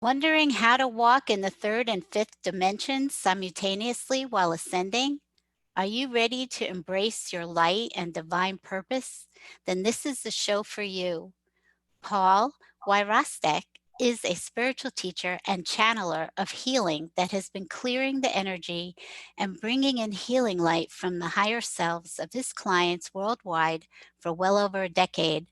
Wondering how to walk in the third and fifth dimensions simultaneously while ascending? Are you ready to embrace your light and divine purpose? Then this is the show for you. Paul Wyrostek is a spiritual teacher and channeler of healing that has been clearing the energy and bringing in healing light from the higher selves of his clients worldwide for well over a decade.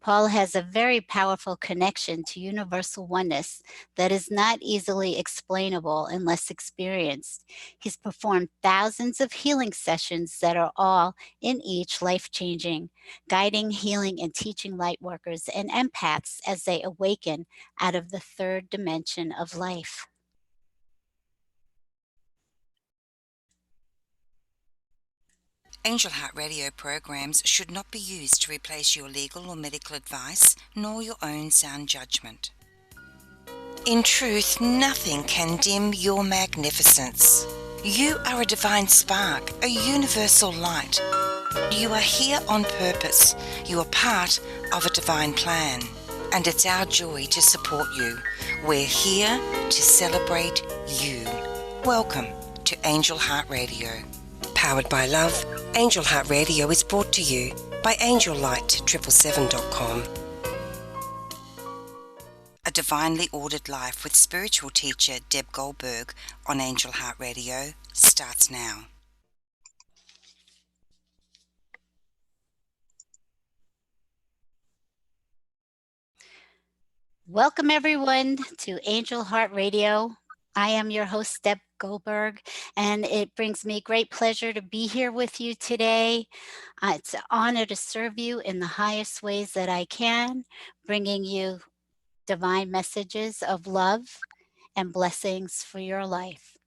Paul has a very powerful connection to universal oneness that is not easily explainable unless experienced. He's performed thousands of healing sessions that are all in each life-changing, guiding, healing, and teaching light workers and empaths as they awaken out of the third dimension of life. Angel Heart Radio programs should not be used to replace your legal or medical advice, nor your own sound judgment. In truth, nothing can dim your magnificence. You are a divine spark, a universal light. You are here on purpose. You are part of a divine plan. And it's our joy to support you. We're here to celebrate you. Welcome to Angel Heart Radio. Powered by love, Angel Heart Radio is brought to you by AngelLight777.com. A divinely ordered life with spiritual teacher Deb Goldberg on Angel Heart Radio starts now. Welcome everyone to Angel Heart Radio. I am your host, Deb Goldberg, and it brings me great pleasure to be here with you today. It's an honor to serve you in the highest ways that I can, bringing you divine messages of love and blessings for your life.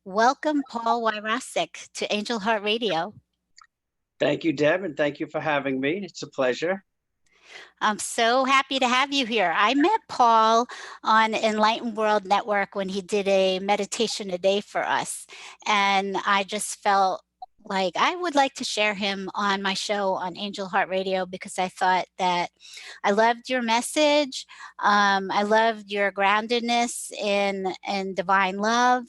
Welcome, Paul Wyrostek, to Angel Heart Radio. Thank you, Deb, and thank you for having me. It's a pleasure. I'm so happy to have you here. I met Paul on Enlightened World Network when he did a meditation a day for us. And I just felt like I would like to share him on my show on Angel Heart Radio because I thought that I loved your message. I loved your groundedness in divine love.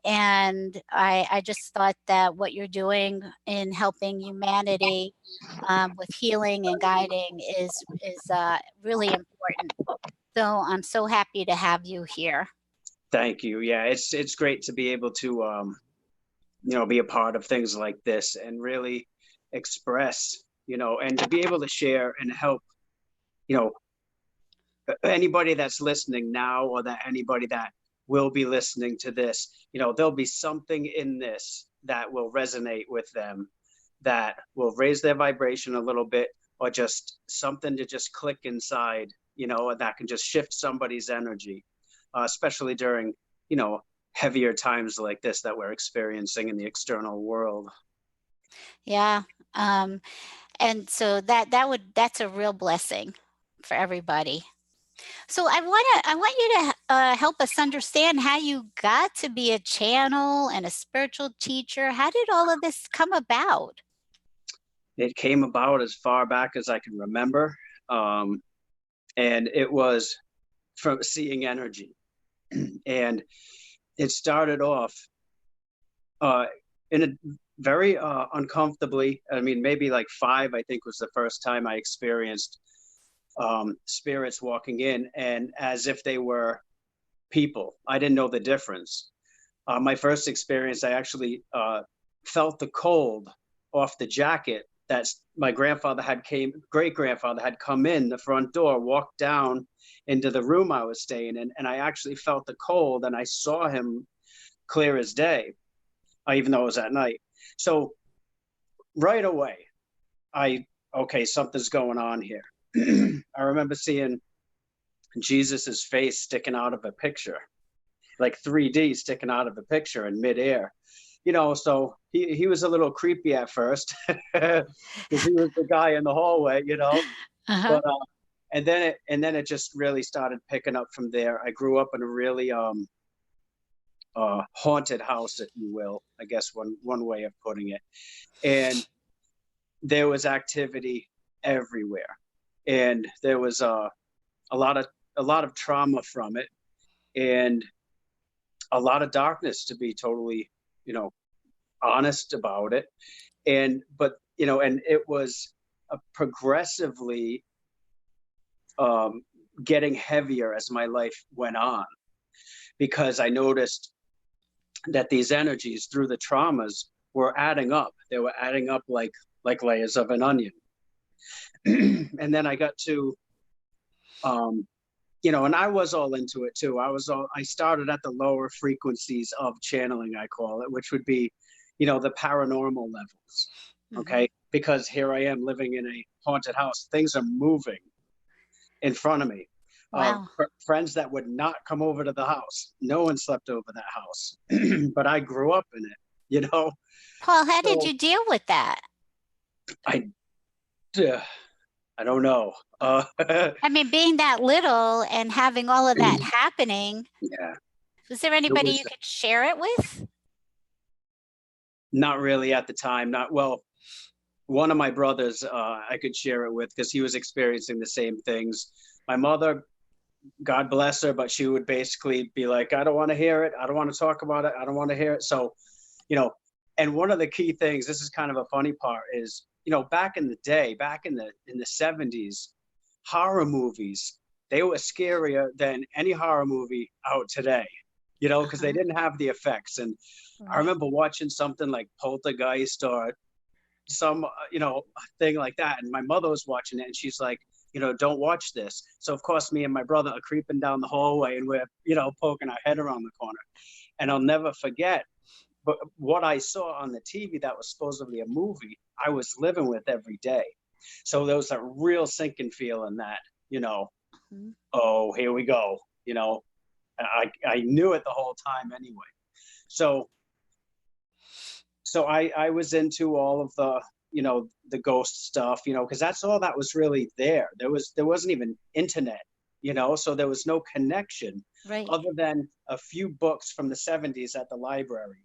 And I just thought that what you're doing in helping humanity with healing and guiding is really important. So I'm so happy to have you here. Thank you. Yeah, it's great to be able to be a part of things like this and really express, and to be able to share and help, anybody that's listening now or that anybody that will be listening to this, there'll be something in this that will resonate with them, that will raise their vibration a little bit, or just something to just click inside, that can just shift somebody's energy, especially during, heavier times like this that we're experiencing in the external world. Yeah. And so that's a real blessing for everybody. So I want you to help us understand how you got to be a channel and a spiritual teacher. How did all of this come about? It came about as far back as I can remember. And it was from seeing energy. And it started off in a very uncomfortably, maybe like 5, I think was the first time I experienced spirits walking in, and as if they were people. I didn't know the difference. My first experience, I actually felt the cold off the jacket that my great grandfather had come in the front door, walked down into the room I was staying in, and I actually felt the cold, and I saw him clear as day, even though it was at night. So right away, okay, something's going on here. I remember seeing Jesus's face sticking out of a picture, like 3D sticking out of a picture in midair. So he was a little creepy at first because he was the guy in the hallway, Uh-huh. But and then it just really started picking up from there. I grew up in a really haunted house, if you will, I guess one way of putting it, and there was activity everywhere, and there was a lot of trauma from it. and a lot of darkness, to be totally, honest about it. But and it was progressively getting heavier as my life went on, because I noticed that these energies through the traumas were adding up. They were adding up like layers of an onion. And then I got to and I was all into it too. I started at the lower frequencies of channeling, I call it, which would be, the paranormal levels. Okay. Because here I am living in a haunted house. Things are moving in front of me. Wow. Friends that would not come over to the house. No one slept over that house, but I grew up in it, Paul, how did So you deal with that? I don't know. I mean, being that little and having all of that happening, Yeah, was there anybody you could share it with? not really at the time. Not well. One of my brothers, I could share it with, because he was experiencing the same things. My mother, God bless her, but she would basically be like, I don't want to hear it. I don't want to talk about it. I don't want to hear it. So, and one of the key things, this is kind of a funny part, is, back in the day, back in the 70s, horror movies, they were scarier than any horror movie out today, because they didn't have the effects. And I remember watching something like Poltergeist or some, thing like that. And my mother was watching it and she's like, don't watch this. So of course, me and my brother are creeping down the hallway and we're, poking our head around the corner. And I'll never forget, but what I saw on the TV that was supposedly a movie, I was living with every day. So there was a real sinking feeling that, oh, here we go. I knew it the whole time anyway. So I was into all of the, the ghost stuff, because that's all that was really there. There wasn't even internet, so there was no connection other than a few books from the 70s at the library,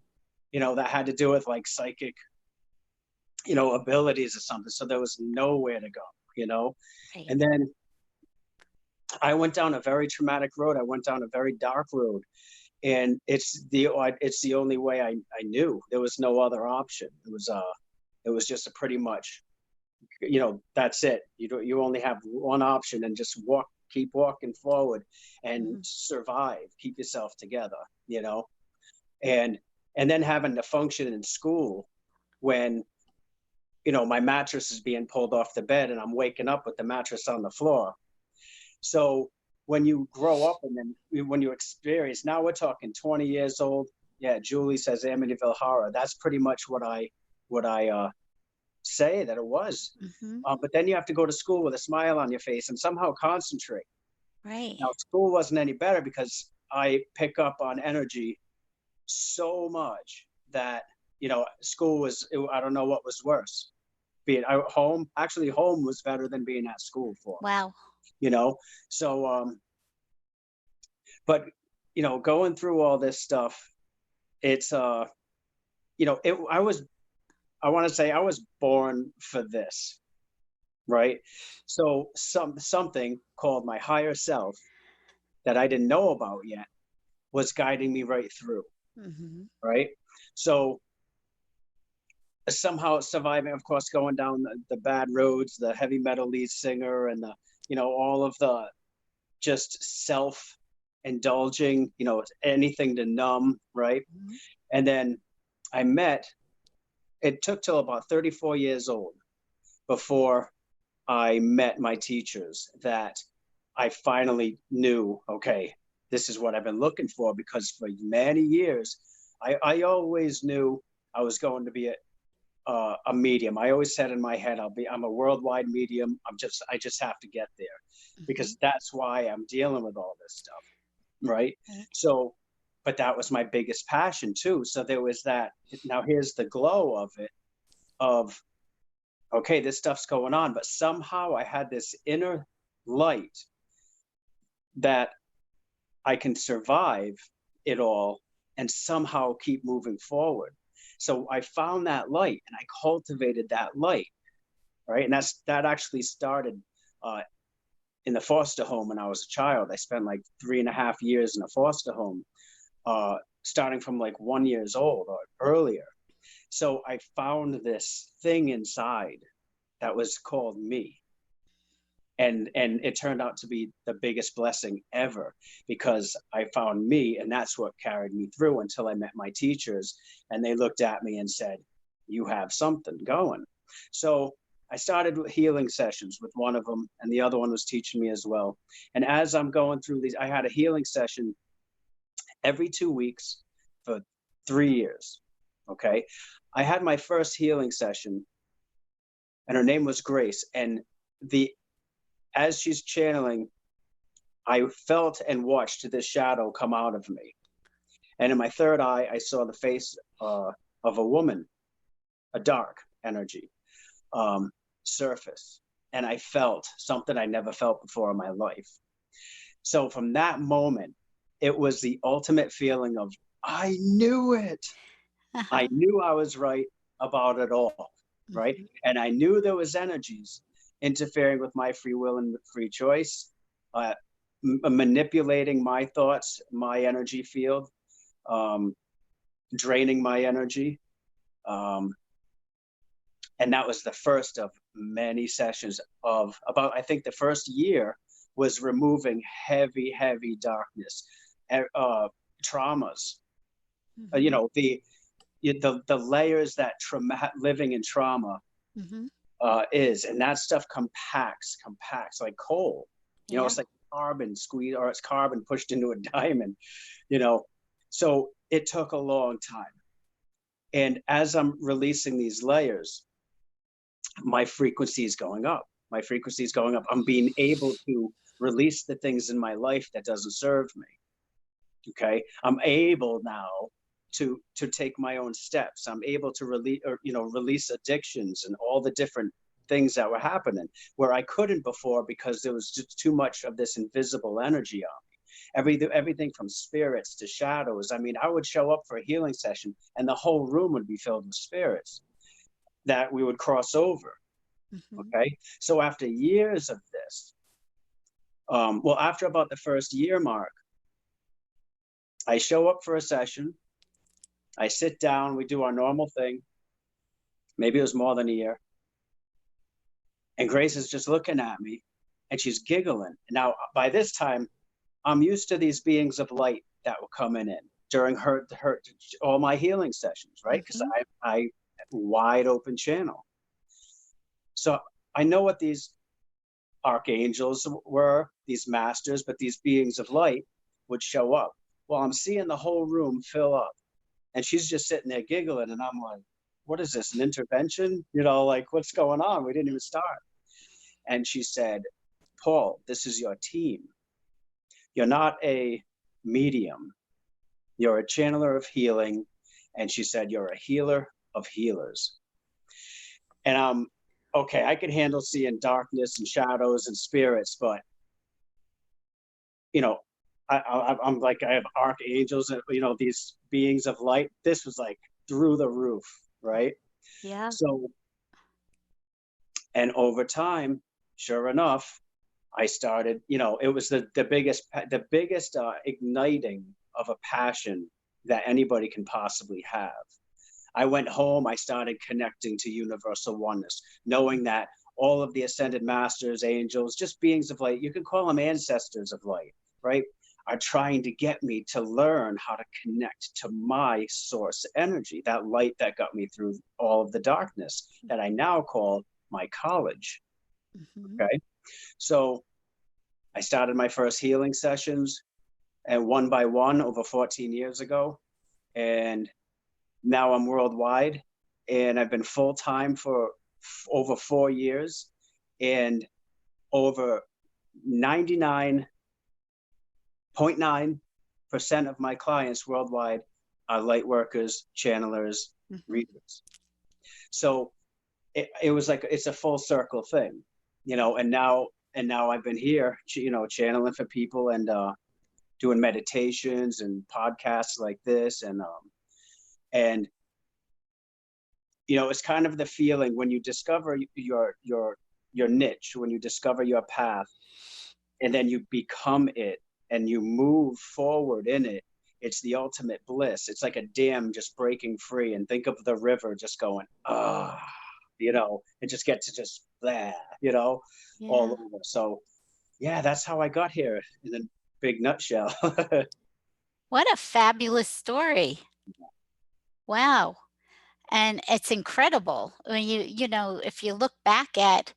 that had to do with like psychic, abilities or something. So there was nowhere to go, and then I went down a very traumatic road. I went down a very dark road, and it's the only way I knew. There was no other option. It was just a pretty much, that's it. You only have one option, and just keep walking forward and survive, keep yourself together, and then having to function in school when, my mattress is being pulled off the bed and I'm waking up with the mattress on the floor. So when you grow up and then when you experience, now we're talking 20 years old. Yeah, Julie says Amityville Horror. That's pretty much what I say that it was. But then you have to go to school with a smile on your face and somehow concentrate. Right. Now, school wasn't any better because I pick up on energy so much that, school I don't know what was worse. Being home, actually home was better than being at school for me. Wow. So but going through all this stuff, it's I want to say I was born for this, right? So something called my higher self that I didn't know about yet was guiding me right through, right? So somehow surviving, of course, going down the bad roads, the heavy metal lead singer, and the all of the just self indulging, anything to numb, right? And then it took till about 34 years old before I met my teachers that I finally knew, okay, this is what I've been looking for, because for many years I always knew I was going to be a medium. I always said in my head, I'm a worldwide medium. I just have to get there, because that's why I'm dealing with all this stuff, right? So, but that was my biggest passion too. So there was that. Now here's the glow of it, of, okay, this stuff's going on, but somehow I had this inner light that I can survive it all and somehow keep moving forward. So I found that light and I cultivated that light, right? And that actually started in the foster home when I was a child. I spent like 3.5 years in a foster home, starting from like 1 years old or earlier. So I found this thing inside that was called me. And it turned out to be the biggest blessing ever, because I found me, and that's what carried me through until I met my teachers, and they looked at me and said, you have something going. So I started healing sessions with one of them, and the other one was teaching me as well. And as I'm going through these, I had a healing session every 2 weeks for 3 years. Okay. I had my first healing session, and her name was Grace. And the as she's channeling, I felt and watched this shadow come out of me. And in my third eye, I saw the face of a woman, a dark energy, surface. And I felt something I never felt before in my life. So from that moment, it was the ultimate feeling of, I knew it. I knew I was right about it all, right? Mhm. And I knew there was energies interfering with my free will and free choice, manipulating my thoughts, my energy field, draining my energy. And that was the first of many sessions of about, I think the first year was removing heavy, heavy darkness, traumas, you Mhm. know, the layers that living in trauma Mhm. is, and that stuff compacts like coal. Yeah. It's like carbon squeeze, or it's carbon pushed into a diamond. You know, so it took a long time. And as I'm releasing these layers, my frequency is going up. My frequency is going up. I'm being able to release the things in my life that doesn't serve me. Okay, I'm able now to take my own steps. I'm able to release addictions and all the different things that were happening where I couldn't before, because there was just too much of this invisible energy on me. Everything from spirits to shadows. I mean, I would show up for a healing session and the whole room would be filled with spirits that we would cross over. Mhm. Okay, so after years of this, well, after about the first year mark, I show up for a session. I sit down, we do our normal thing. Maybe it was more than a year. And Grace is just looking at me and she's giggling. Now, by this time, I'm used to these beings of light that were coming in during her all my healing sessions, right? Because Mhm. I wide open channel. So I know what these archangels were, these masters, but these beings of light would show up. Well, I'm seeing the whole room fill up. And she's just sitting there giggling. And I'm like, what is this, an intervention? Like, what's going on? We didn't even start. And she said, Paul, this is your team. You're not a medium. You're a channeler of healing. And she said, you're a healer of healers. And okay, I can handle seeing darkness and shadows and spirits, but, you know, I'm like, I have archangels and, these beings of light. This was like through the roof, right? Yeah. So, and over time, sure enough, I started, it was the biggest igniting of a passion that anybody can possibly have. I went home, I started connecting to universal oneness, knowing that all of the ascended masters, angels, just beings of light, you can call them ancestors of light, right? Are trying to get me to learn how to connect to my source energy, that light that got me through all of the darkness that I now call my college. Mhm. Okay. So I started my first healing sessions, and one by one over 14 years ago. And now I'm worldwide, and I've been full time for over 4 years. And over 99.9% of my clients worldwide are light workers, channelers, Mhm. readers. So it was like, it's a full circle thing, and now I've been here, channeling for people, and doing meditations and podcasts like this, and it's kind of the feeling when you discover your niche, when you discover your path, and then you become it and you move forward in it. It's the ultimate bliss. It's like a dam just breaking free, and think of the river just going, it just gets to just there, all Yeah. over. So yeah, that's how I got here in a big nutshell. What a fabulous story. Wow. And it's incredible when if you look back at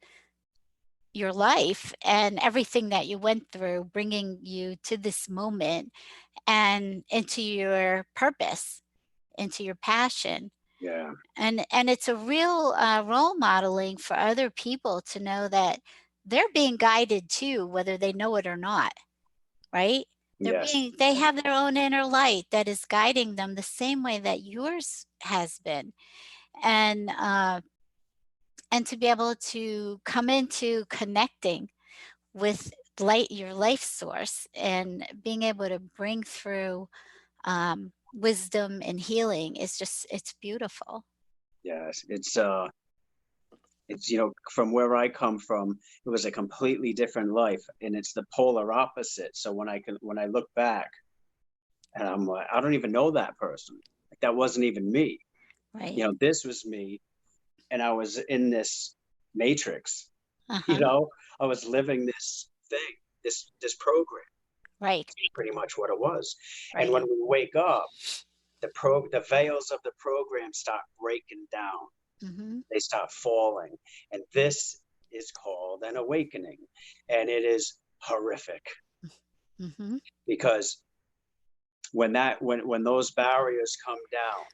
your life and everything that you went through, bringing you to this moment and into your purpose, into your passion. Yeah. And it's a real role modeling for other people to know that they're being guided too, whether they know it or not, right? Yes. They have their own inner light that is guiding them the same way that yours has been. And and to be able to come into connecting with your life source and being able to bring through wisdom and healing is just, it's beautiful. Yes. It's from where I come from, it was a completely different life, and it's the polar opposite. So when I look back, and I'm like, I don't even know that person. Like, that wasn't even me. Right. This was me, and I was in this matrix. you Uh-huh. know I was living this thing, this program. Right. Pretty much what it was. And Right. when we wake up, the veils of the program start breaking down. Mhm. They start falling, and this is called an awakening. And it is horrific, Mhm. because when those barriers come down,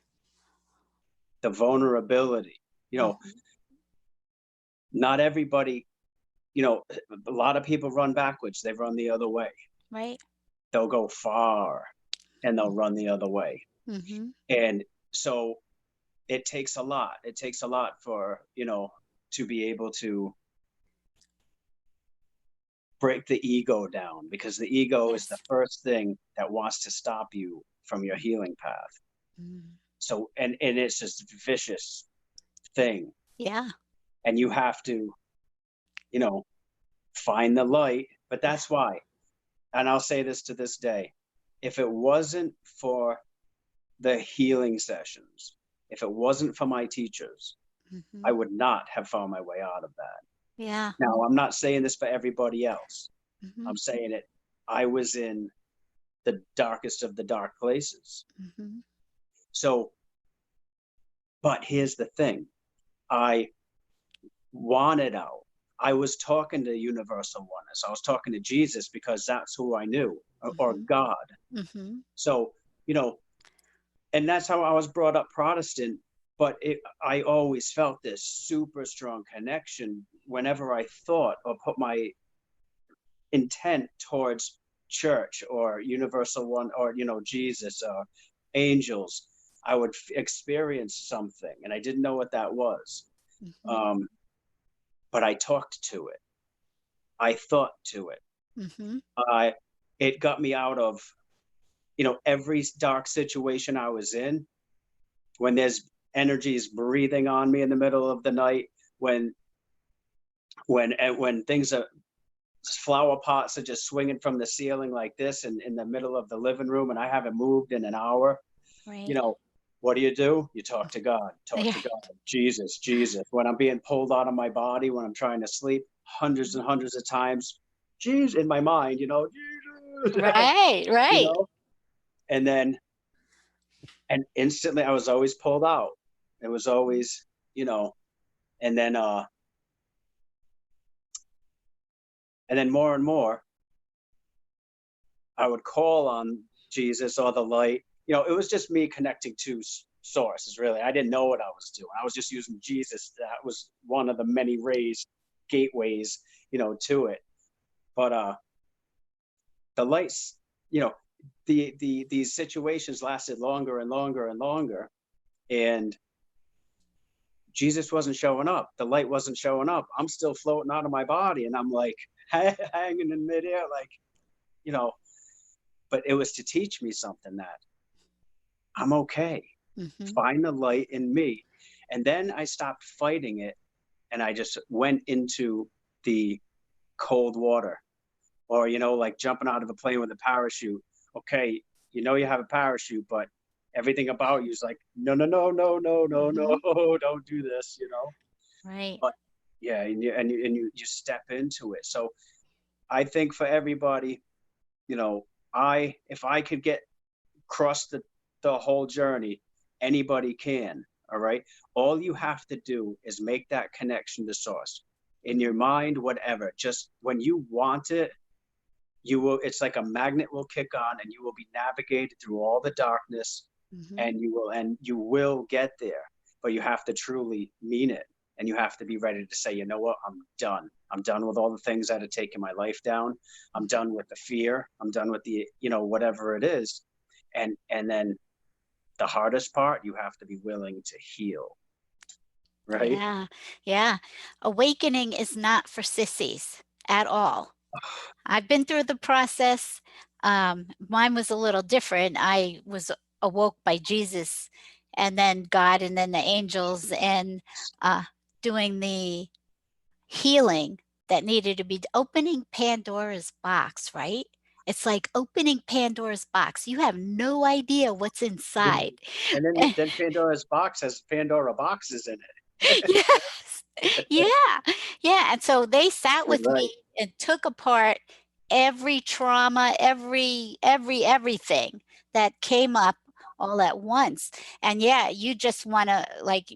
the vulnerability, you know Mhm. not everybody, a lot of people run backwards, they run the other way. Right. They'll go far and they'll run the other way. Mhm. And so it takes a lot for, to be able to break the ego down, because the ego is the Yes. first thing that wants to stop you from your healing path. Mm. So, and it's just a vicious thing, Yeah. and you have to, you know find the light. But Yeah. that's why, and I'll say this to this day, if it wasn't for the healing sessions, if it wasn't for my teachers, I Mhm. would not have found my way out of that. Yeah. Now, I'm not saying this for everybody else. I'm Mhm. saying it. I was in the darkest of the dark places. Mhm. So, but here's the thing. I wanted out. I was talking to universal oneness. I was talking to Jesus, because that's who I knew, or Mhm. God. Mhm. So, you know, and that's how I was brought up Protestant. But I always felt this super strong connection whenever I thought or put my intent towards church or universal one, or Jesus or angels. I would experience something, and I didn't know what that was. Mhm. um, but I talked to it, I thought to it. Mhm. I It got me out of, every dark situation I was in. When there's energies breathing on me in the middle of the night, when when things are, flower pots are just swinging from the ceiling like this, and in the middle of the living room, and I haven't moved in an hour. you Right. know what do? You talk to God, talk Yeah. to God. Jesus, Jesus. When I'm being pulled out of my body, when I'm trying to sleep, hundreds and hundreds of times, Jesus, in my mind, Jesus. Right. you Right. know and then, and instantly I was always pulled out. It was always, you know and then more and more, I would call on Jesus or the light. It was just me connecting to sources, really. I didn't know what I was doing. I was just using Jesus. That was one of the many gateways, to it. But the lights, you know, these situations lasted longer and longer and longer, and Jesus wasn't showing up. The light wasn't showing up. I'm still floating out of my body, and I'm like hanging in midair, like, you know. But it was to teach me something, that I'm okay. Mhm. Find the light in me. And then I stopped fighting it, and I just went into the cold water. Or, like jumping out of a plane with a parachute. Okay, you have a parachute, but everything about you is like, no, no, no, no, no, no, Mhm. no, don't do this, Right. But yeah, and you step into it. So I think for everybody, if I could get across the whole journey, anybody can. All right. All you have to do is make that connection to source in your mind, whatever. Just when you want it, it's like a magnet will kick on and you will be navigated through all the darkness, Mhm. and you will get there. But you have to truly mean it, and you have to be ready to say, you know what, I'm done with all the things that have taken my life down. I'm Mhm. done with the fear. I'm done with the whatever it is. And then the hardest part, you have to be willing to heal, right? Yeah. Yeah. Awakening is not for sissies at all. I've been through the process. Mine was a little different. I was awoke by Jesus and then God and then the angels and uh, doing the healing that needed to be opening Pandora's box, right? It's like opening Pandora's box. You have no idea what's inside. And then Pandora's box has Pandora boxes in Yes. Yeah. Yeah, and so they sat it. with Right. me and took apart every trauma, everything that came up all at once. And yeah, you just wanna like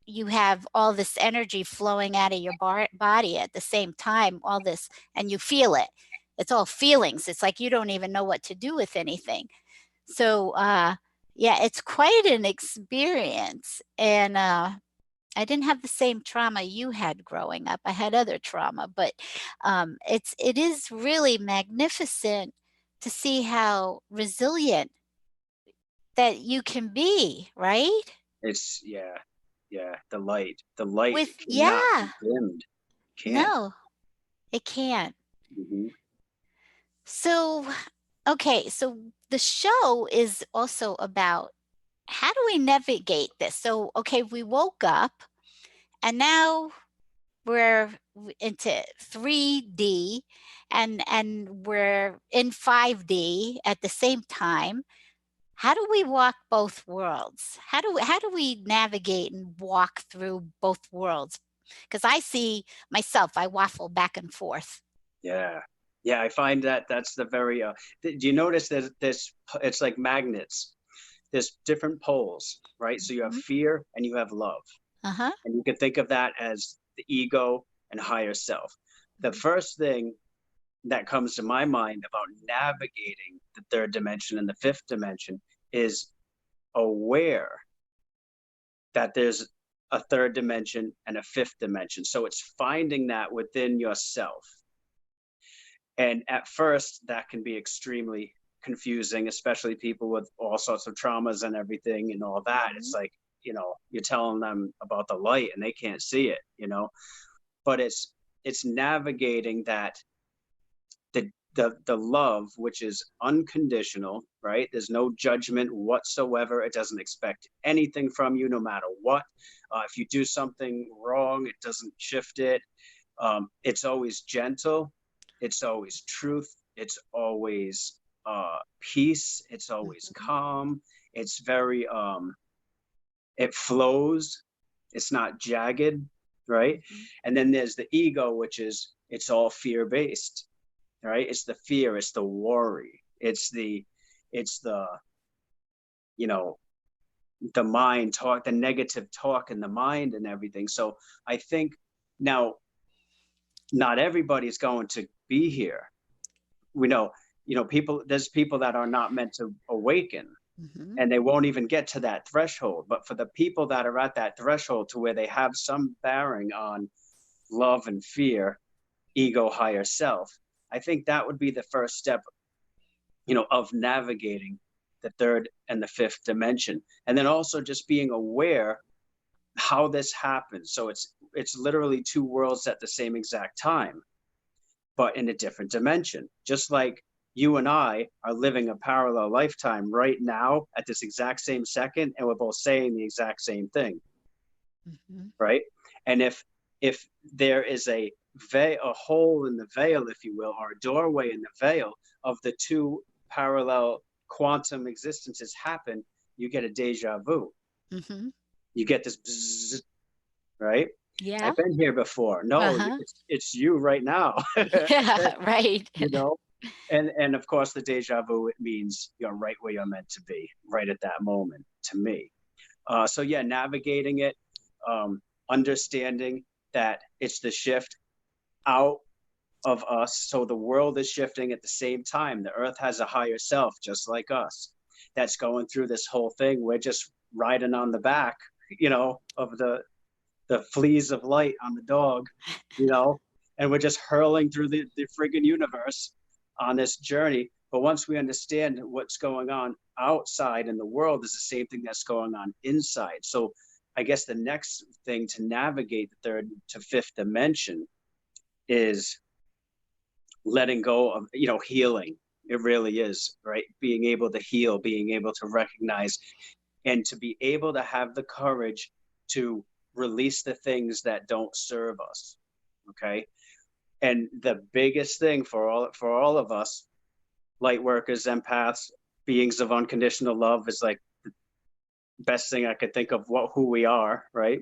you have all this energy flowing out of your body at the same time, all this, and you feel it. It's all feelings. It's like you don't even know what to do with anything. So, yeah, it's quite an experience, and, I didn't have the same trauma you had growing up. I had other trauma, but it is really magnificent to see how resilient that you can be, right? It's yeah. The light With cannot be yeah, dimmed. Can't. no, it can't. Hmm. So, okay, so the show is also about how do we navigate this? So, okay, we woke up and now we're into 3D and we're in 5D at the same time. How do we walk both worlds? How do we navigate and walk through both worlds? Because I see myself, I waffle back and forth. Yeah. Yeah, I find that that's the very do you notice that this it's like magnets. There's different poles, right? So you have Mhm. fear and you have love. Uh-huh. And you can think of that as the ego and higher self. The Mhm. first thing that comes to my mind about navigating the third dimension and the fifth dimension is aware that there's a third dimension and a fifth dimension. So it's finding that within yourself. And at first, that can be extremely confusing, especially people with all sorts of traumas and everything and all that. It's Mhm. like, you're telling them about the light and they can't see it. But it's navigating that the love, which is unconditional, right? There's no judgment whatsoever. It doesn't expect anything from you, no matter what. If you do something wrong, it doesn't shift it. It's always gentle. It's always truth. It's always peace. It's always Mhm. calm. It's very it flows. It's not jagged, right? Mhm. And then there's the ego, which is it's all fear based, right? It's the fear, it's the worry, it's the you know the mind talk, the negative talk in the mind and everything. So I think now not everybody's going to be here. We know, people, there's people that are not meant to awaken Mhm. and they won't even get to that threshold. But for the people that are at that threshold to where they have some bearing on love and fear, ego, higher self, I think that would be the first step, of navigating the third and the fifth dimension. And then also just being aware how this happens. So it's literally two worlds at the same exact time, but in a different dimension. Just like you and I are living a parallel lifetime right now at this exact same second, and we're both saying the exact same thing, Mhm. right? And if there is a a hole in the veil, if you will, or a doorway in the veil of the two parallel quantum existences happen, you get a deja vu. Mm-hmm. You get this bzzz, right? Yeah. I've been here before. No, Uh-huh. it's you right now. Yeah, right. You know, and of course the deja vu, it means you're right where you're meant to be right at that moment, to me. So yeah, navigating it, understanding that it's the shift out of us. So the world is shifting at the same time. The earth has a higher self, just like us, that's going through this whole thing. We're just riding on the back, of the fleas of light on the dog, you know, and we're just hurling through the friggin' universe on this journey. But once we understand what's going on outside in the world is the same thing that's going on inside. So I guess the next thing to navigate the third to fifth dimension is letting go of, healing. It really is, right? Being able to heal, being able to recognize, and to be able to have the courage to release the things that don't serve us. Okay. And the biggest thing for all of us, light workers, empaths, beings of unconditional love, is like the best thing I could think of who we are, right?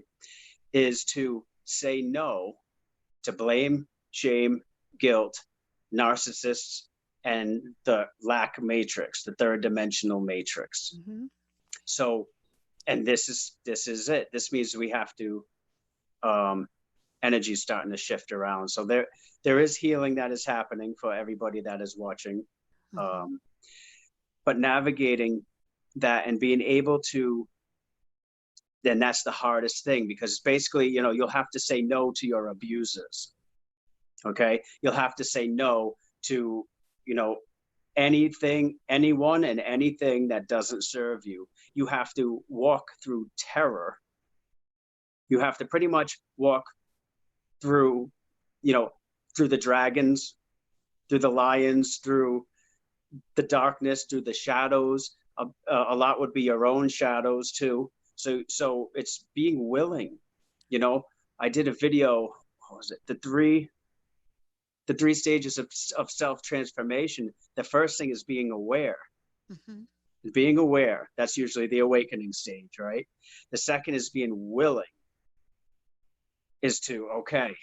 Is to say no to blame, shame, guilt, narcissists, and the lack matrix, the third dimensional matrix. Mm-hmm. So, and this is it. This means we have to, energy starting to shift around. So there is healing that is happening for everybody that is watching. Mm-hmm. Um, but navigating that and being able to, then that's the hardest thing, because basically, you'll have to say no to your abusers. Okay. You'll have to say no to, anything, anyone, and anything that doesn't serve you. You have to walk through terror. You have to pretty much walk through, through the dragons, through the lions, through the darkness, through the shadows. A lot would be your own shadows too. So it's being willing. I did a video. What was it? The three stages of self transformation. The first thing is being aware. Mm-hmm. Being aware. That's usually the awakening stage, right? The second is being willing. Is to, okay,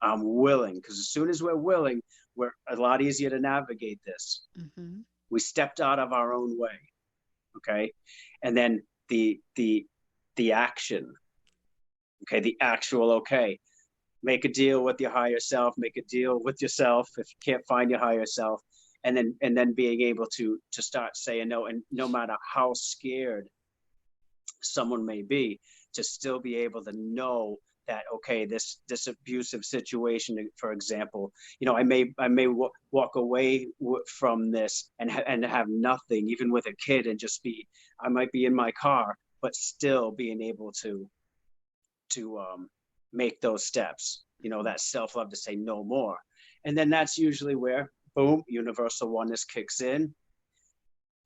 I'm willing, because as soon as we're willing, we're a lot easier to navigate this. Mm-hmm. We stepped out of our own way, okay, and then the action, okay, the actual, okay, make a deal with your higher self, make a deal with yourself if you can't find your higher self, and then being able to start saying no, and no matter how scared someone may be, to still be able to know that, okay, this abusive situation, for example, I may walk away from this and have nothing, even with a kid, and just be, I might be in my car, but still being able to make those steps, that self-love, to say no more. And then that's usually where, boom, universal oneness kicks in,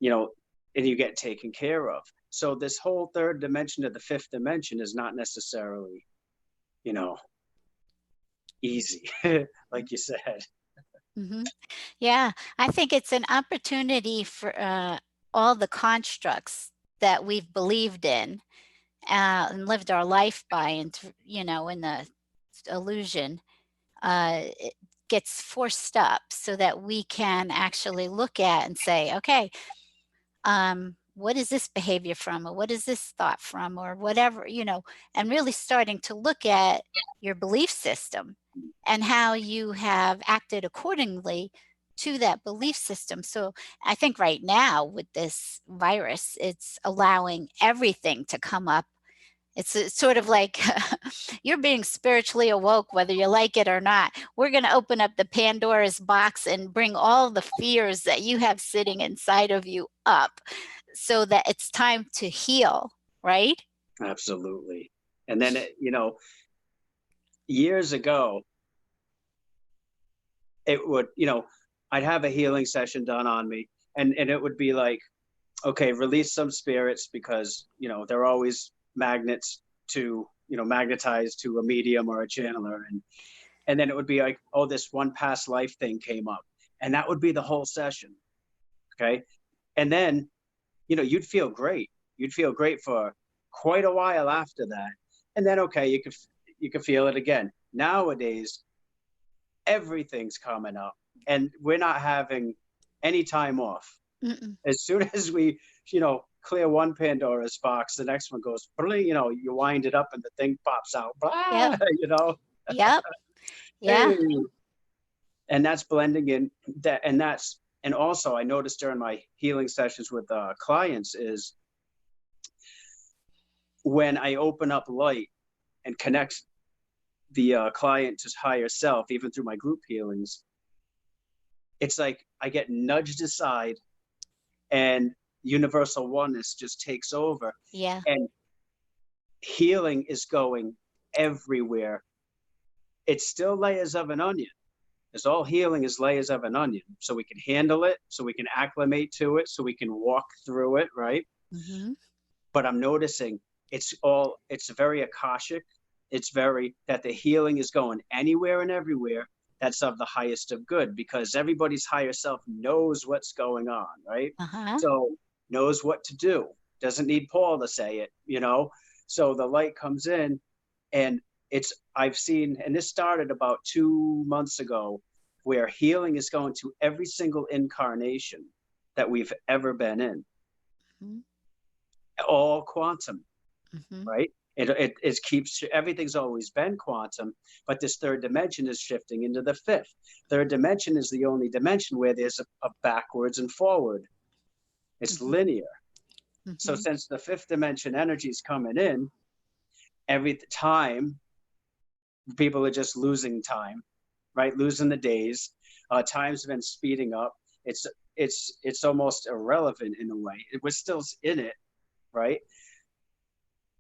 and you get taken care of. So this whole third dimension of the fifth dimension is not necessarily, easy, like you said. Mm-hmm. Yeah, I think it's an opportunity for all the constructs that we've believed in and lived our life by, and in the illusion, it gets forced up so that we can actually look at and say, okay, what is this behavior from, or what is this thought from, or whatever, and really starting to look at your belief system and how you have acted accordingly to that belief system. So I think right now with this virus, it's allowing everything to come up. It's sort of like you're being spiritually awoke, whether you like it or not. We're going to open up the Pandora's box and bring all the fears that you have sitting inside of you up, so that it's time to heal, right? Absolutely. And then, years ago, it would, I'd have a healing session done on me, and it would be like, okay, release some spirits, because, they're always magnets to, magnetized to a medium or a channeler. And then it would be like, oh, this one past life thing came up, and that would be the whole session. Okay. And then, you'd feel great. You'd feel great for quite a while after that. And then, okay, you could feel it again. Nowadays, everything's coming up, and we're not having any time off. Mm-mm. As soon as we, clear one Pandora's box, the next one goes, you wind it up and the thing pops out. Yep. Yep. Yeah. Hey, and that's blending in that. And also I noticed during my healing sessions with clients is when I open up light and connect the client to higher self, even through my group healings, it's like I get nudged aside and universal oneness just takes over. Yeah. And healing is going everywhere. It's still layers of an onion. It's all healing is layers of an onion. So we can handle it, so we can acclimate to it, so we can walk through it, right? Mm-hmm. But I'm noticing it's very akashic. It's very that the healing is going anywhere and everywhere that's of the highest of good, because everybody's higher self knows what's going on, right? Uh-huh. So knows what to do. Doesn't need Paul to say it, So the light comes in, and I've seen, and this started about 2 months ago, where healing is going to every single incarnation that we've ever been in. Mm-hmm. All quantum, Mm-hmm. right? It keeps, everything's always been quantum, but this third dimension is shifting into the fifth. Third dimension is the only dimension where there's a backwards and forward. It's Mm-hmm. linear. Mm-hmm. So since the fifth dimension energy is coming in, every time people are just losing time, right? Losing the days. Time's been speeding up. It's almost irrelevant in a way. We're still in it, right?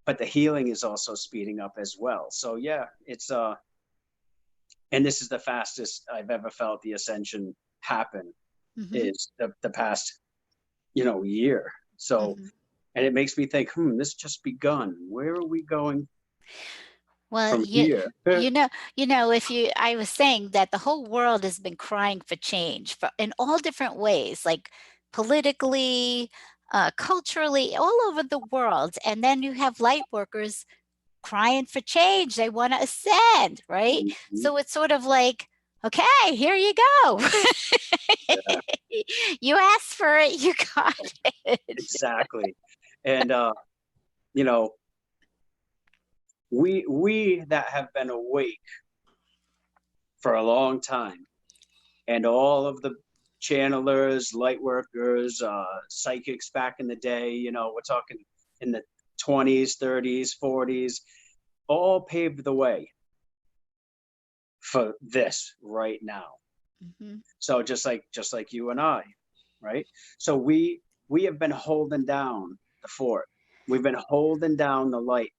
But the healing is also speeding up as well. So yeah, it's and this is the fastest I've ever felt the ascension happen. Mm-hmm. Is the past, year. So, Mm-hmm. and it makes me think, this just begun. Where are we going Well, from here? I was saying that the whole world has been crying for change in all different ways, like politically, culturally, all over the world. And then you have light workers crying for change. They want to ascend, right? Mhm. So it's sort of like, okay, here you go. Yeah, You asked for it, you got it. exactly. And you know, we that have been awake for a long time, and all of the channelers, light workers, psychics back in the day, we're talking in the 20s, 30s, 40s, all paved the way for this right now. Mm-hmm. So just like you and I, right? So we have been holding down the fort. We've been holding down the light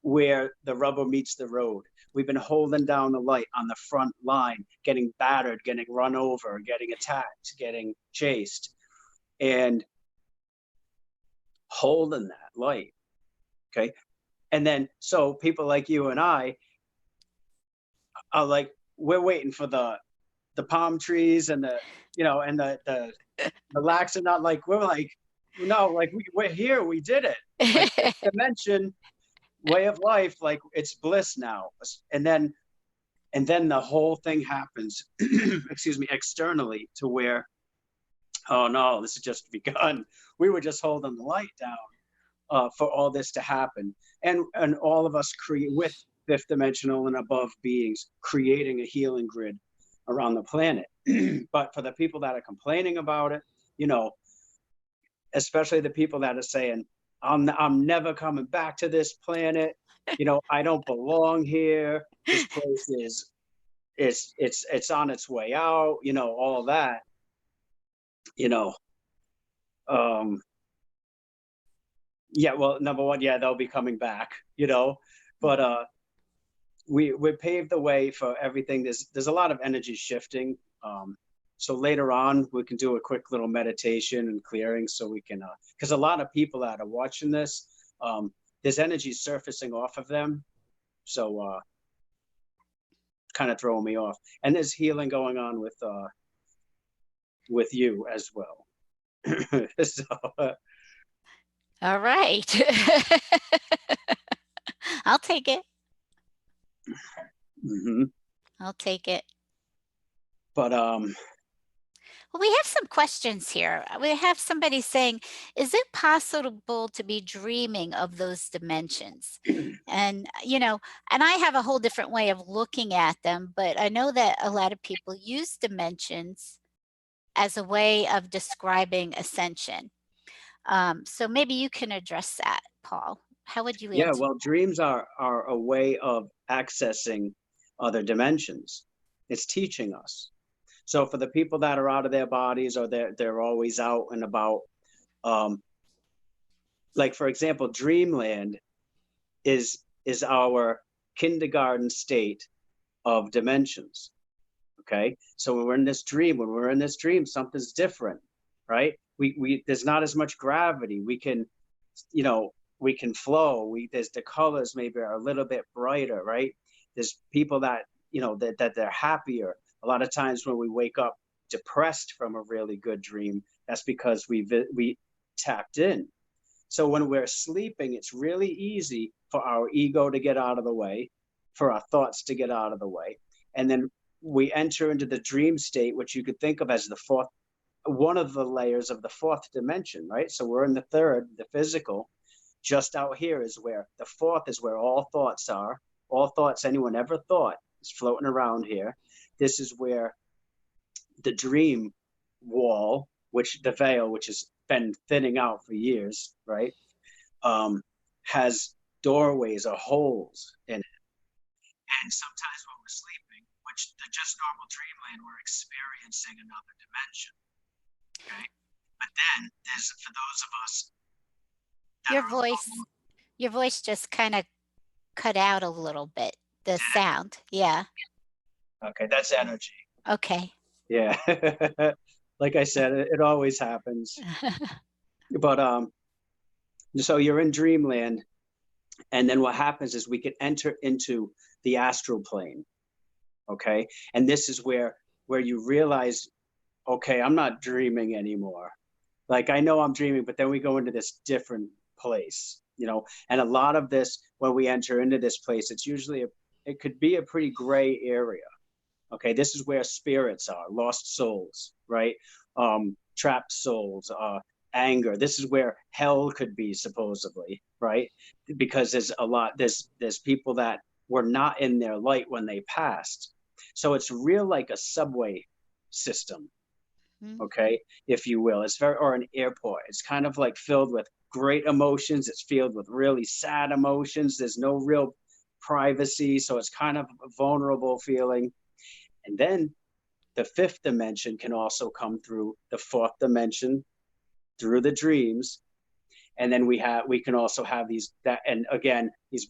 where the rubber meets the road. We've been holding down the light on the front line, getting battered, getting run over, getting attacked, getting chased, and holding that light. Okay. And then, so people like you and I are like, we're waiting for the palm trees and and the lacs are not like, we're like, no, like we're here, we did it. Like fifth dimension, way of life, like it's bliss now. And then the whole thing happens, excuse me, externally, to where, oh no, this has just begun. We were just holding the light down for all this to happen. And all of us create with fifth dimensional and above beings creating a healing grid around the planet. But for the people that are complaining about it, especially the people that are saying, I'm never coming back to this planet. I don't belong here. This place is it's on its way out. All that. You know, um, yeah. Well, number one, yeah, they'll be coming back. But we paved the way for everything. There's a lot of energy shifting. So later on, we can do a quick little meditation and clearing, so we can, because a lot of people that are watching this, there's energy surfacing off of them. So kind of throwing me off. And there's healing going on with you as well. So, All right. I'll take it. mhm. I'll take it. But Well, we have some questions here. We have somebody saying, is it possible to be dreaming of those dimensions? And, and I have a whole different way of looking at them, but I know that a lot of people use dimensions as a way of describing ascension. So maybe you can address that, Paul. How would you yeah, answer? well, dreams are a way of accessing other dimensions. It's teaching us. So for the people that are out of their bodies, or they're always out and about, um, like for example, dreamland is our kindergarten state of dimensions. Okay, so when we're in this dream, something's different, right? We there's not as much gravity. We can, you know, we can flow. There's the colors maybe are a little bit brighter, right? There's people that that they're happier. A lot of times when we wake up depressed from a really good dream, that's because we tapped in. So when we're sleeping, it's really easy for our ego to get out of the way, for our thoughts to get out of the way. And then we enter into the dream state, which you could think of as one of the layers of the fourth dimension, right? So we're in the third, the physical. Just out here is where the fourth is, where all thoughts are. All thoughts anyone ever thought is floating around here. This is where the dream wall, which the veil, which has been thinning out for years, right? Has doorways or holes in it. And sometimes when we're sleeping, which the just normal dreamland, we're experiencing another dimension. Okay. But then there's, for those of us that Your are voice, your voice just kind of cut out a little bit. The sound. Yeah. okay, that's energy. Okay. Yeah. Like I said, it always happens. But so you're in dreamland, and then what happens is we can enter into the astral plane. Okay. And this is where you realize, okay, I'm not dreaming anymore. Like I know I'm dreaming, but then we go into this different place, and a lot of this, when we enter into this place, it could be a pretty gray area. Okay, this is where spirits are, lost souls, right? Trapped souls, anger. This is where hell could be, supposedly, right? Because there's people that were not in their light when they passed. So it's real like a subway system, okay, if you will. It's or an airport. It's kind of like filled with great emotions. It's filled with really sad emotions. There's no real privacy. So it's kind of a vulnerable feeling. And then the fifth dimension can also come through the fourth dimension, through the dreams. And then we can also have these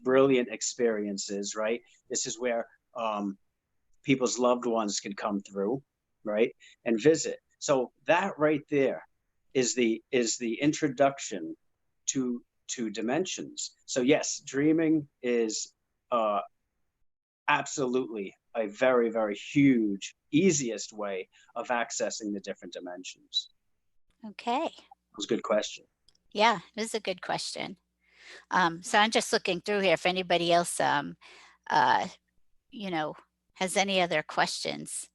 brilliant experiences, right? This is where people's loved ones can come through, right, and visit. So that right there is the introduction to dimensions. So yes, dreaming is absolutely a very, very huge, easiest way of accessing the different dimensions. Okay. That was a good question. Yeah, it is a good question. So I'm just looking through here if anybody else, uh, you know, has any other questions.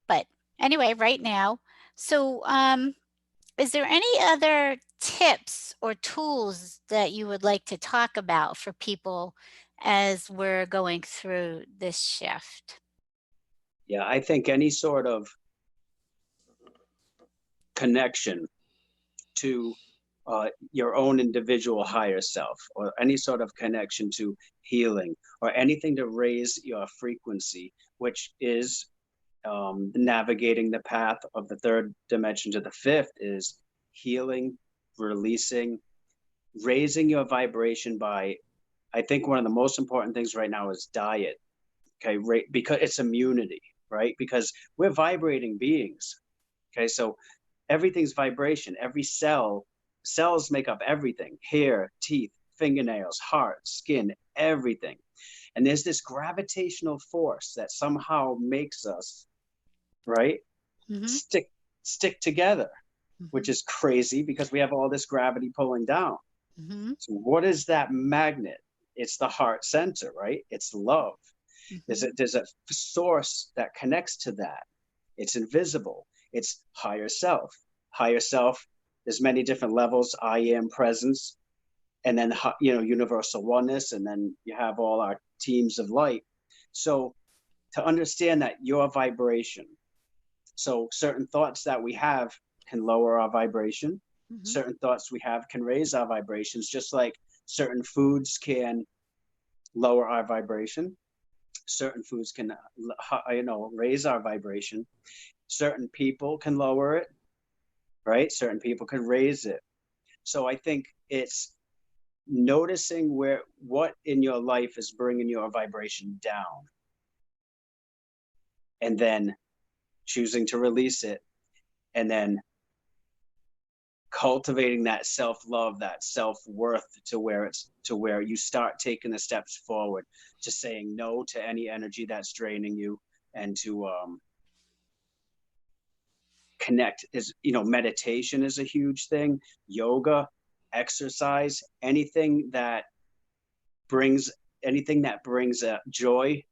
But anyway, right now, so is there any other tips or tools that you would like to talk about for people as we're going through this shift? Yeah, I think any sort of connection to your own individual higher self, or any sort of connection to healing, or anything to raise your frequency, which is navigating the path of the third dimension to the fifth, is healing, releasing, raising your vibration by, I think one of the most important things right now is diet. Okay, right, because it's immunity, right? Because we're vibrating beings. Okay, so everything's vibration. Every cells make up everything: hair, teeth, fingernails, heart, skin, everything. And there's this gravitational force that somehow makes us, right, Mhm. stick together, which Mhm. is crazy because we have all this gravity pulling down. Mhm. So what is that magnet? It's the heart center, right? It's love. Mhm. There's a source that connects to that. It's invisible. It's higher self. Higher self, there's many different levels. I am presence, and then universal oneness, and then you have all our teams of light. So to understand that your vibration, so certain thoughts that we have can lower our vibration. Mhm. Certain thoughts we have can raise our vibrations, just like certain foods can lower our vibration. Certain foods can, raise our vibration. Certain people can lower it, right? Certain people can raise it. So I think it's noticing what in your life is bringing your vibration down, and then choosing to release it, and then cultivating that self-love, that self-worth, to where you start taking the steps forward, to saying no to any energy that's draining you, and to connect. Is meditation is a huge thing, yoga, exercise, brings anything that brings joy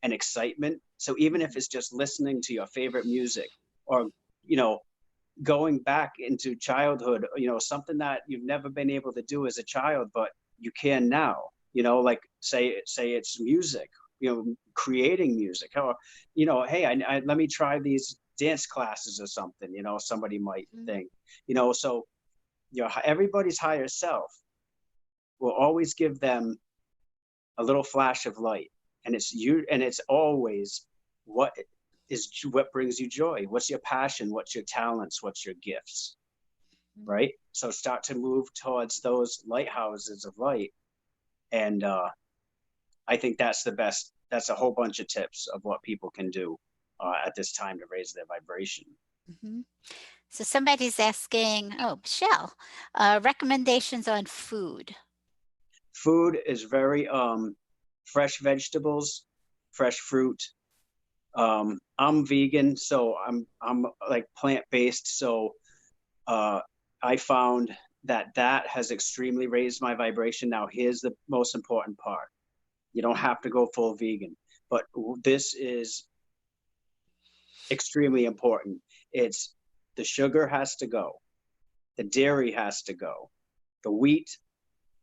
and excitement. So even if Mhm. it's just listening to your favorite music, or you know going back into childhood, something that you've never been able to do as a child, but you can now, like say it's music, creating music, or hey, let me try these dance classes or something, somebody might Mhm. think, so everybody's higher self will always give them a little flash of light, and it's always what what brings you joy, what's your passion, what's your talents, what's your gifts, Mhm. right? So start to move towards those lighthouses of light. And I think that's a whole bunch of tips of what people can do at this time to raise their vibration. Mhm. So somebody's asking, oh, Michelle, recommendations on food. Food is very fresh vegetables, fresh fruit. I'm vegan, so I'm like plant based. So uh, I found that has extremely raised my vibration. Now, here's the most important part: you don't have to go full vegan, but this is extremely important. It's the sugar has to go, the dairy has to go, the wheat,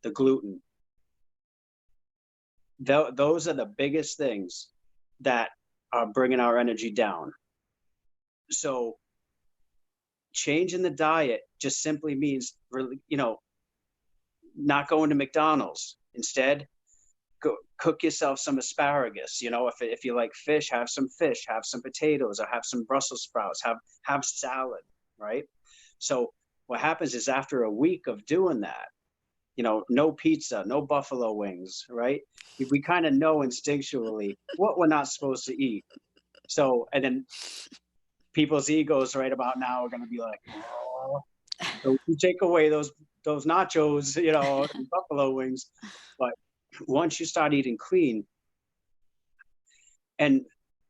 the gluten. Those are the biggest things that are bringing our energy down. So changing the diet just simply means really, not going to McDonald's. Instead, go cook yourself some asparagus. If you like fish, have some potatoes, or have some Brussels sprouts, have salad, right? So what happens is, after a week of doing that, no pizza, no buffalo wings, right? We kind of know instinctually what we're not supposed to eat. So, and then people's egos right about now are going to be like, oh, so you take away those nachos, and buffalo wings. But once you start eating clean, and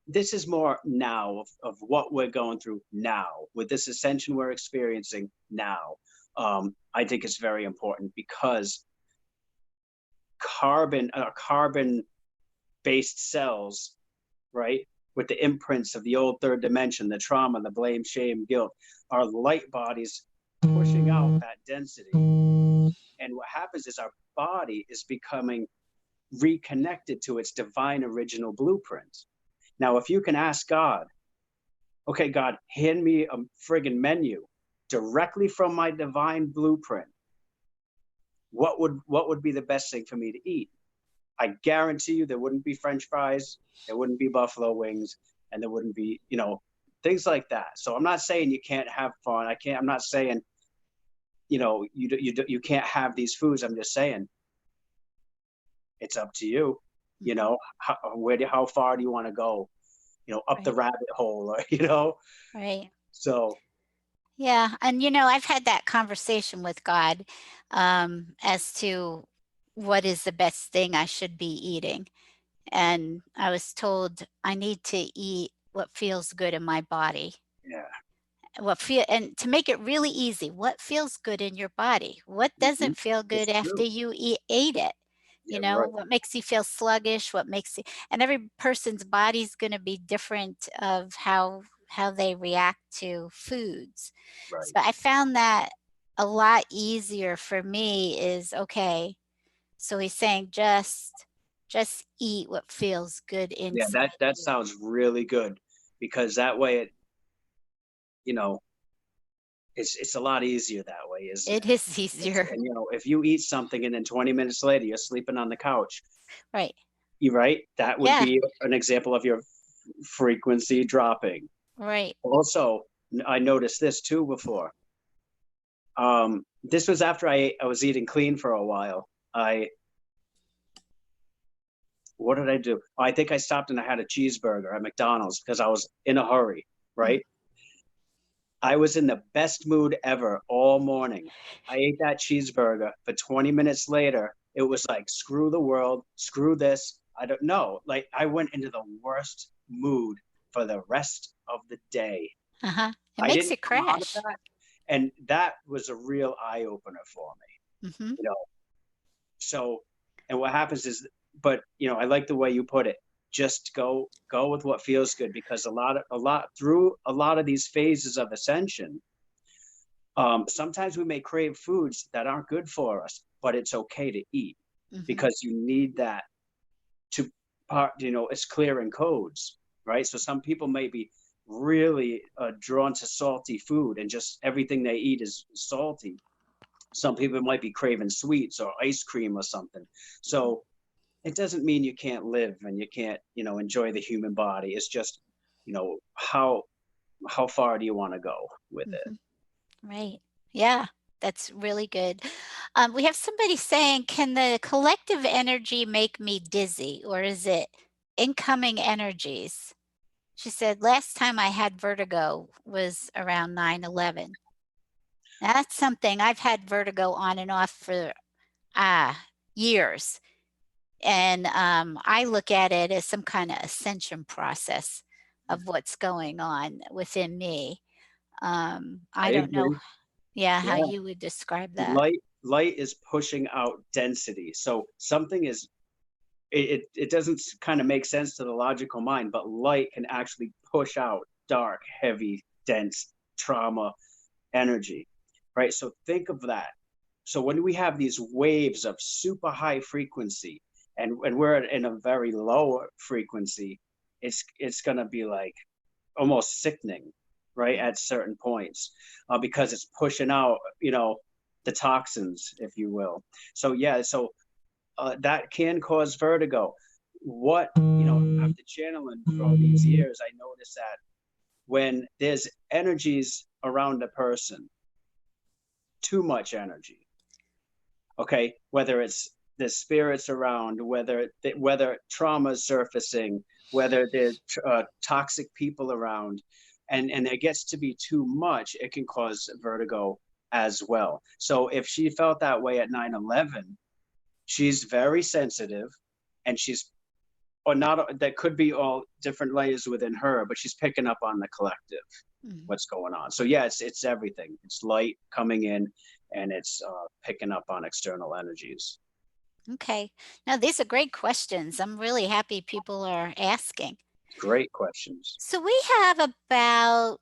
this is more now of what we're going through now with this ascension we're experiencing now. I think it's very important because carbon based cells, right, with the imprints of the old third dimension, the trauma, the blame, shame, guilt, are light bodies pushing out that density. And what happens is our body is becoming reconnected to its divine original blueprint. Now, if you can ask God, okay, God, hand me a friggin' menu directly from my divine blueprint, what would be the best thing for me to eat? I guarantee you there wouldn't be French fries, there wouldn't be buffalo wings, and there wouldn't be, things like that. So I'm not saying you can't have fun. I'm not saying, you can't have these foods. I'm just saying it's up to you. Mhm. How far do you want to go? Up the Right. rabbit hole, or, Right. so Yeah. And, I've had that conversation with God as to what is the best thing I should be eating. And I was told I need to eat what feels good in my body. Yeah. What feel and to make it really easy, what feels good in your body? What Hmm. doesn't feel good It's after true. you ate it? Yeah, right. What makes you feel sluggish? What makes you and every person's body's gonna be different of how they react to foods. So Right. I found that a lot easier for me is, okay, so he's saying just eat what feels good Yeah, inside that you. sounds really good because that way it, you know, it's a lot easier that way, isn't It it? is easier. And if you eat something and then 20 minutes later you're sleeping on the couch, Right. you right? That would Yeah, be an example of your frequency dropping. right. Also, I noticed this too before. This was after I was eating clean for a while. I What did I do? I think I stopped and I had a cheeseburger at McDonald's because I was in a hurry, Mm. right? I was in the best mood ever all morning. I ate that cheeseburger, but 20 minutes later, it was like, screw the world, screw this. I don't know. Like, I went into the worst mood for the rest of the day. Uh-huh. It I makes didn't it come out of crash. that. And that was a real eye opener for me, Mhm. you know. So, and what happens is, but I like the way you put it. Just go with what feels good because a lot of these phases of ascension, sometimes we may crave foods that aren't good for us, but it's okay to eat Mhm. because you need that to it's clearing codes, right? So some people may be really drawn to salty food and just everything they eat is salty. Some people might be craving sweets or ice cream or something. So it doesn't mean you can't live and you can't, enjoy the human body. It's just, how far do you want to go with it? Mhm. Right. Yeah, that's really good. We have somebody saying, "Can the collective energy make me dizzy, or is it incoming energies?" She said, "Last time I had vertigo was around 9/11." That's something I've had vertigo on and off for, years, and, I look at it as some kinda ascension process of what's going on within me. I I don't know, agree. yeah, how Yeah. you would describe that. Light is pushing out density. So something is it doesn't kind of make sense to the logical mind, but light can actually push out dark, heavy, dense trauma energy, right? So think of that. So when we have these waves of super high frequency and we're in a very low frequency, it's going to be like almost sickening, right, Mm, at certain points, because it's pushing out, the toxins, if you will. So yeah, so that can cause vertigo. What after channeling for all these years, I noticed that when there's energies around a person, too much energy, okay, whether it's the spirits around, whether trauma is surfacing, whether there's toxic people around, and it gets to be too much, it can cause vertigo as well. So if she felt that way at 9/11, she's very sensitive, and she's or not that could be all different layers within her, but she's picking up on the collective, mhm. what's going on. So yeah, it's everything. It's light coming in, and it's picking up on external energies. Okay. Now, these are great questions. I'm really happy people are asking. Great questions. So we have about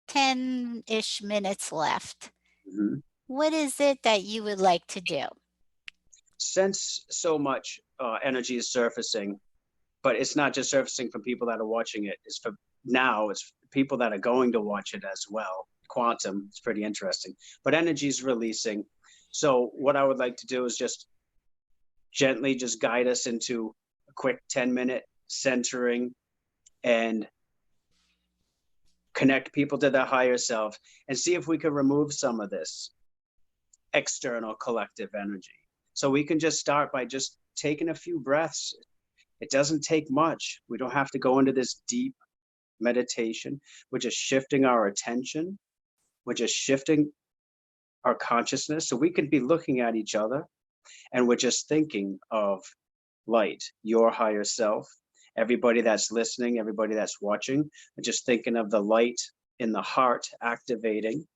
10-ish minutes left. Mhm. What is it that you would like to do? Since so much energy is surfacing, but it's not just surfacing for people that are watching it. It's for now. It's people that are going to watch it as well. Quantum. It's pretty interesting. But energy is releasing. So what I would like to do is just gently just guide us into a quick 10-minute centering and connect people to their higher self and see if we can remove some of this external collective energy. So we can just start by just taking a few breaths. It doesn't take much. We don't have to go into this deep meditation. We're just shifting our attention. We're just shifting our consciousness. So we could be looking at each other and we're just thinking of light, your higher self, everybody that's listening, everybody that's watching, just thinking of the light in the heart activating,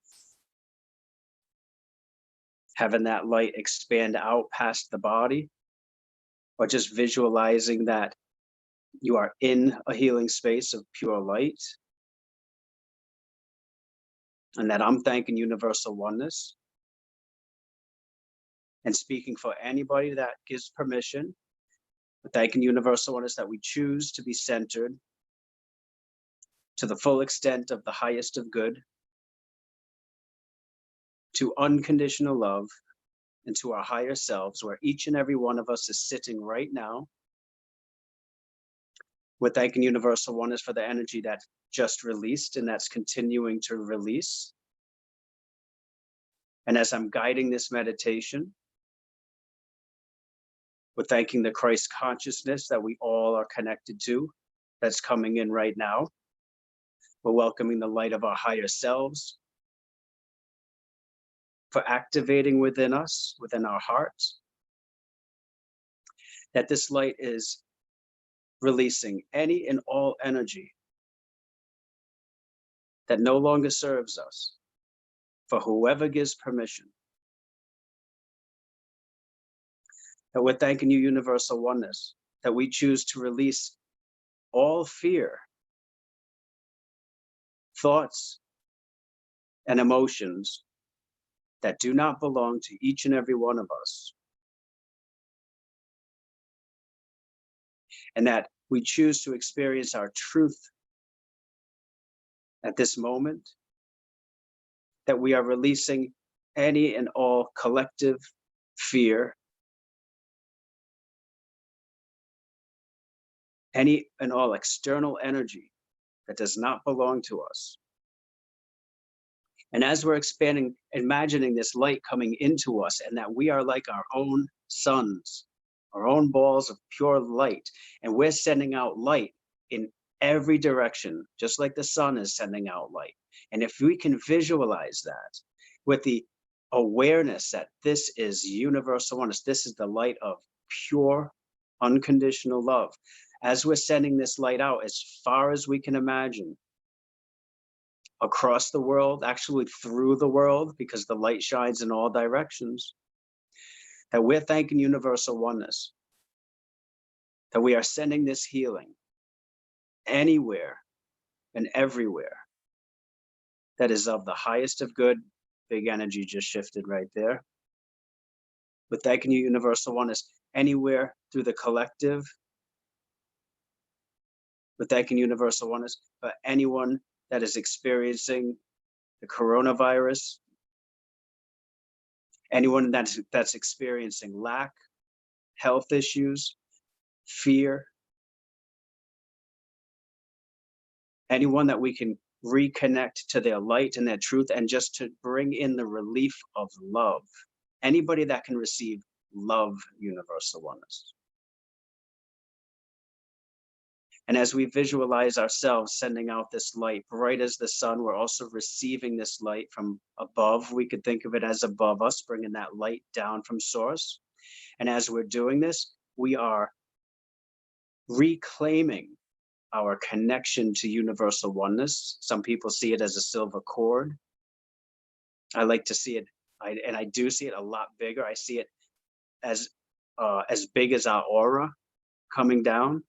having that light expand out past the body, or just visualizing that you are in a healing space of pure light, and that I'm thanking universal oneness and speaking for anybody that gives permission, thanking universal oneness that we choose to be centered to the full extent of the highest of good, to unconditional love, and to our higher selves, where each and every one of us is sitting right now. We're thanking universal oneness for the energy that just released and that's continuing to release. And as I'm guiding this meditation, we're thanking the Christ consciousness that we all are connected to, that's coming in right now. We're welcoming the light of our higher selves for activating within us, within our hearts, that this light is releasing any and all energy that no longer serves us, for whoever gives permission. That we're thanking you, universal oneness, that we choose to release all fear, thoughts, and emotions that do not belong to each and every one of us. And that we choose to experience our truth at this moment, that we are releasing any and all collective fear, any and all external energy that does not belong to us. And as we're expanding, imagining this light coming into us and that we are like our own suns, our own balls of pure light, and we're sending out light in every direction, just like the sun is sending out light. And if we can visualize that with the awareness that this is universal oneness, this is the light of pure, unconditional love. As we're sending this light out as far as we can imagine, across the world, actually through the world, because the light shines in all directions, that we're thanking universal oneness, that we are sending this healing anywhere and everywhere that is of the highest of good. Big energy just shifted right there. We're thanking you, universal oneness, anywhere through the collective. We're thanking universal oneness for anyone that is experiencing the coronavirus, anyone that's experiencing lack, health issues, fear, anyone that we can reconnect to their light and their truth, and just to bring in the relief of love. Anybody that can receive love, universal oneness. And as we visualize ourselves sending out this light, bright as the sun, we're also receiving this light from above. We could think of it as above us, bringing that light down from source. And as we're doing this, we are reclaiming our connection to universal oneness. Some people see it as a silver cord. I like to see it, and I do see it a lot bigger. I see it as big as our aura coming down.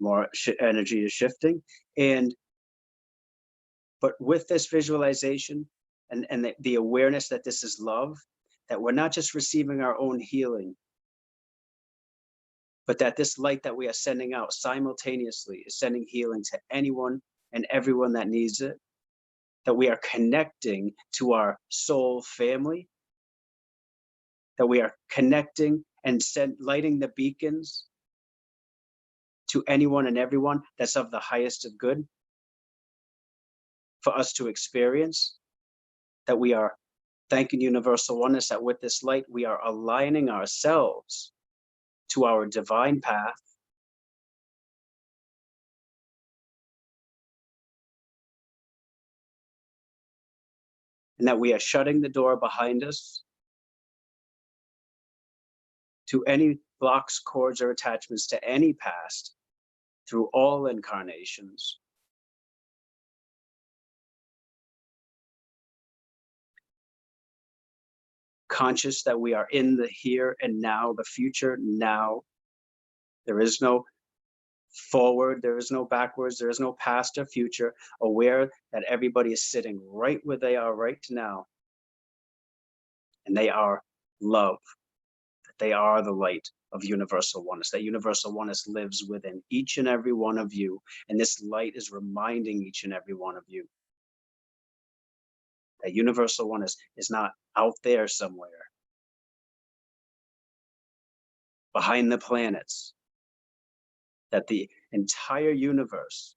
More energy is shifting, but with this visualization and the awareness that this is love, that we're not just receiving our own healing, but that this light that we are sending out simultaneously is sending healing to anyone and everyone that needs it, that we are connecting to our soul family, that we are connecting and lighting the beacons to anyone and everyone that's of the highest of good for us to experience, that we are thanking universal oneness, that with this light, we are aligning ourselves to our divine path, and that we are shutting the door behind us to any blocks, cords, or attachments to any past through all incarnations. Conscious that we are in the here and now, the future now. There is no forward, there is no backwards, there is no past or future. Aware that everybody is sitting right where they are right now. And they are love, that they are the light of universal oneness, that universal oneness lives within each and every one of you. And this light is reminding each and every one of you that universal oneness is not out there somewhere behind the planets, that the entire universe,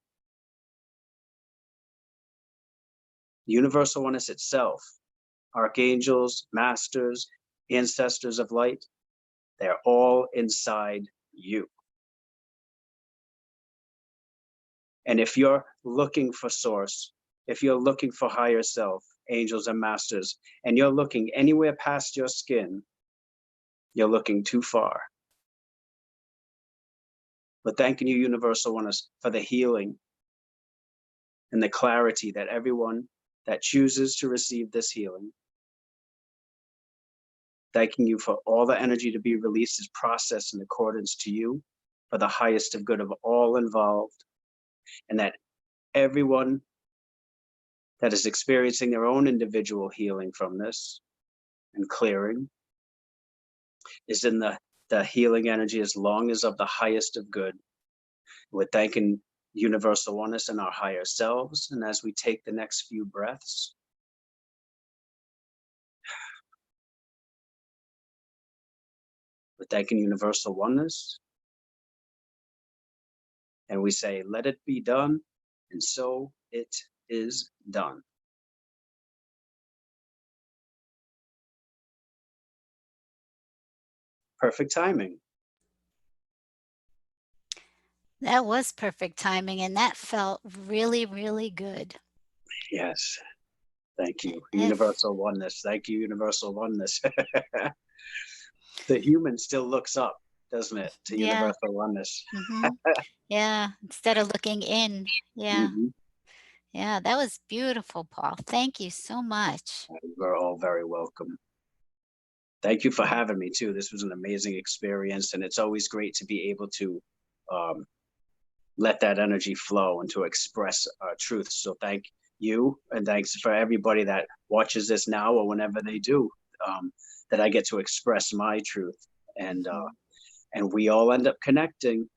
universal oneness itself, archangels, masters, ancestors of light, they're all inside you. And if you're looking for source, if you're looking for higher self, angels and masters, and you're looking anywhere past your skin, you're looking too far. But thanking you, universal oneness, for the healing and the clarity that everyone that chooses to receive this healing, thanking you for all the energy to be released is processed in accordance to you for the highest of good of all involved, and that everyone that is experiencing their own individual healing from this and clearing is in the healing energy as long as of the highest of good. We're thanking universal oneness and our higher selves. And as we take the next few breaths, we're thanking universal oneness. And we say, let it be done. And so it is done. Perfect timing. That was perfect timing, and that felt really, really good. Yes. Thank you. If Universal oneness. Thank you, universal oneness. The human still looks up, doesn't it, to Yeah, universal oneness. mhm, yeah, instead of looking in. Yeah, Mhm. yeah, that was beautiful, Paul. Thank you so much. You're all very welcome. Thank you for having me too. This was an amazing experience, and it's always great to be able to um, let that energy flow and to express truth. So thank you, and thanks for everybody that watches this now or whenever they do, that I get to express my truth, Mhm. and we all end up connecting.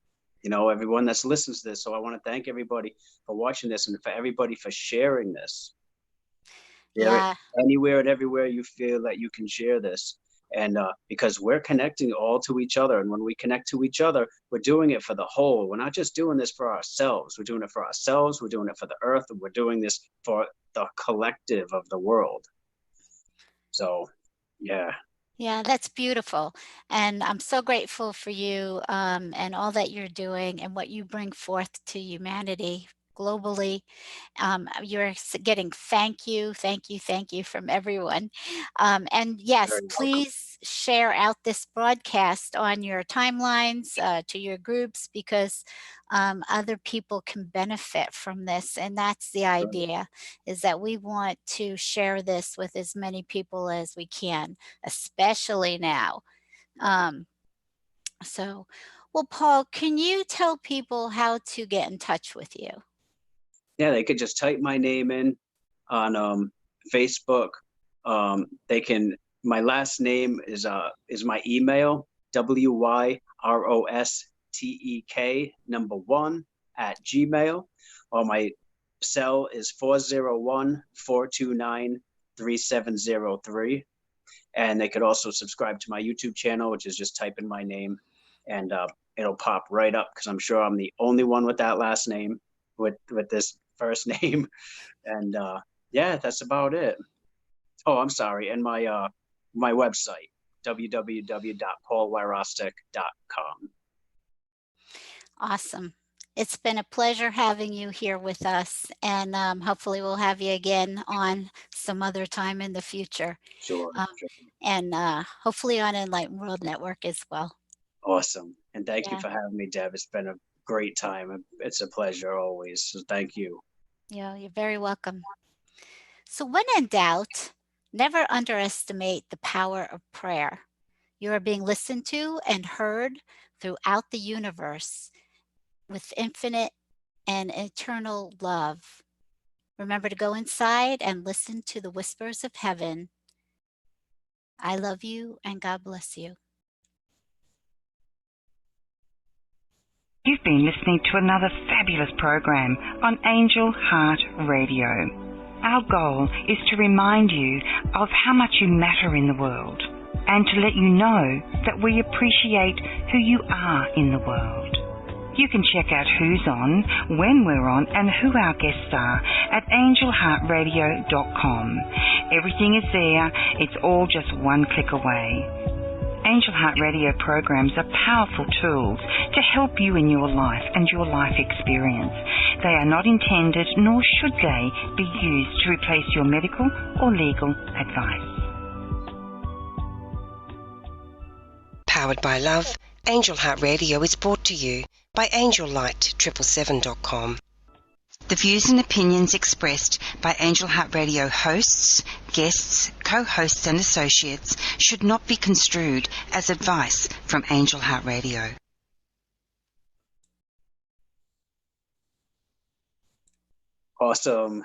You know, everyone that's listens to this. So I want to thank everybody for watching this and for everybody for sharing this. Share it Yeah, anywhere and everywhere you feel that you can share this. And because we're connecting all to each other. And when we connect to each other, we're doing it for the whole. We're not just doing this for ourselves. We're doing it for ourselves. We're doing it for the earth. And we're doing this for the collective of the world. So, yeah. yeah, that's beautiful, and I'm so grateful for you, and all that you're doing and what you bring forth to humanity globally. You're getting thank you, thank you from everyone. And yes, Very welcome. please share out this broadcast on your timelines, to your groups, because other people can benefit from this. And that's the Right. idea, is that we want to share this with as many people as we can, especially now. Right. Um, so, well, Paul, can you tell people how to get in touch with you? Yeah, they could just type my name in on Facebook. They can. My last name is my email, WYROSTEK #1 or my cell is 401-429-3703. And they could also subscribe to my YouTube channel, which is just type in my name, and it'll pop right up because I'm sure I'm the only one with that last name with this first name. And yeah, that's about it. Oh, I'm sorry. And my website, www.paulwyrostek.com. Awesome. It's been a pleasure having you here with us, and hopefully we'll have you again on some other time in the future, Sure, um, sure. and hopefully on Enlightened World Network as well. Awesome. And thank you Yeah, for having me, Deb. It's been a great time. It's a pleasure always. So thank you. yeah, you're very welcome. So when in doubt, never underestimate the power of prayer. You are being listened to and heard throughout the universe with infinite and eternal love. Remember to go inside and listen to the whispers of heaven. I love you and God bless you. You've been listening to another fabulous program on Angel Heart Radio. Our goal is to remind you of how much you matter in the world and to let you know that we appreciate who you are in the world. You can check out who's on, when we're on, and who our guests are at angelheartradio.com. Everything is there. It's all just one click away. Angel Heart Radio programs are powerful tools to help you in your life and your life experience. They are not intended, nor should they, be used to replace your medical or legal advice. Powered by love, Angel Heart Radio is brought to you by AngelLight777.com. The views and opinions expressed by Angel Heart Radio hosts, guests, co-hosts and associates should not be construed as advice from Angel Heart Radio. Awesome.